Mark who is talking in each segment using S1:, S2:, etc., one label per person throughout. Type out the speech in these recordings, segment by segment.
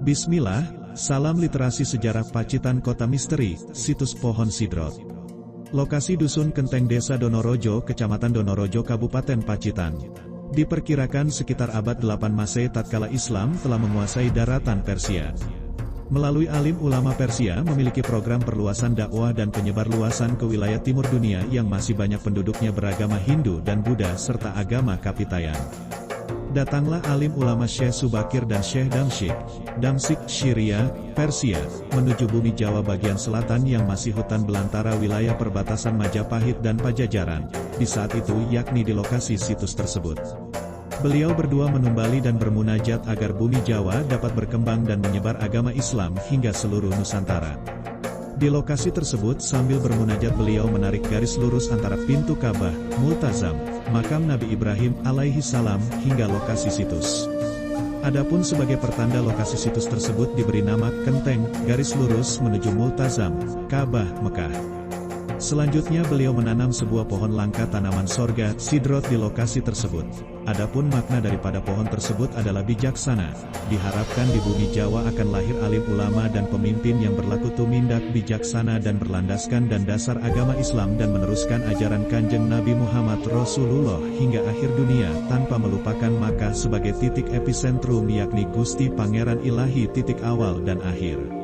S1: Bismillah, salam literasi sejarah Pacitan Kota Misteri, situs Pohon Sidrot. Lokasi Dusun Kenteng Desa Donorojo, Kecamatan Donorojo, Kabupaten Pacitan. Diperkirakan sekitar abad 8 Masehi tatkala Islam telah menguasai daratan Persia. Melalui alim ulama Persia memiliki program perluasan dakwah dan penyebar luasan ke wilayah timur dunia yang masih banyak penduduknya beragama Hindu dan Buddha serta agama Kapitayan. Datanglah alim ulama Syekh Subakir dan Syekh Damsyik Syria, Persia, menuju bumi Jawa bagian selatan yang masih hutan belantara wilayah perbatasan Majapahit dan Pajajaran, di saat itu yakni di lokasi situs tersebut. Beliau berdua menumbali dan bermunajat agar bumi Jawa dapat berkembang dan menyebar agama Islam hingga seluruh Nusantara. Di lokasi tersebut sambil bermunajat beliau menarik garis lurus antara pintu Ka'bah, Multazam, makam Nabi Ibrahim alaihi salam hingga lokasi situs. Adapun sebagai pertanda lokasi situs tersebut diberi nama Kenteng, garis lurus menuju Multazam, Ka'bah, Mekah. Selanjutnya beliau menanam sebuah pohon langka tanaman sorga, sidrot di lokasi tersebut. Adapun makna daripada pohon tersebut adalah bijaksana. Diharapkan di bumi Jawa akan lahir alim ulama dan pemimpin yang berlaku tumindak bijaksana dan berlandaskan dan dasar agama Islam dan meneruskan ajaran Kanjeng Nabi Muhammad Rasulullah hingga akhir dunia tanpa melupakan Makkah sebagai titik epicentrum yakni Gusti Pangeran Ilahi titik awal dan akhir.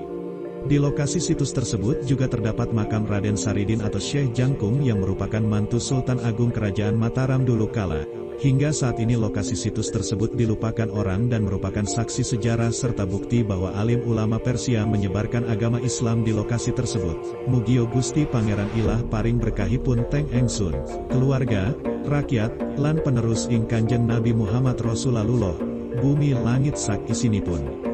S1: Di lokasi situs tersebut juga terdapat makam Raden Saridin atau Syekh Jangkung yang merupakan mantu Sultan Agung Kerajaan Mataram dulu kala. Hingga saat ini lokasi situs tersebut dilupakan orang dan merupakan saksi sejarah serta bukti bahwa alim ulama Persia menyebarkan agama Islam di lokasi tersebut. Mugio Gusti Pangeran Ilah paring berkahipun teng engsun, keluarga, rakyat, lan penerus ing Kanjeng Nabi Muhammad Rasulullah, bumi langit sak isinipun.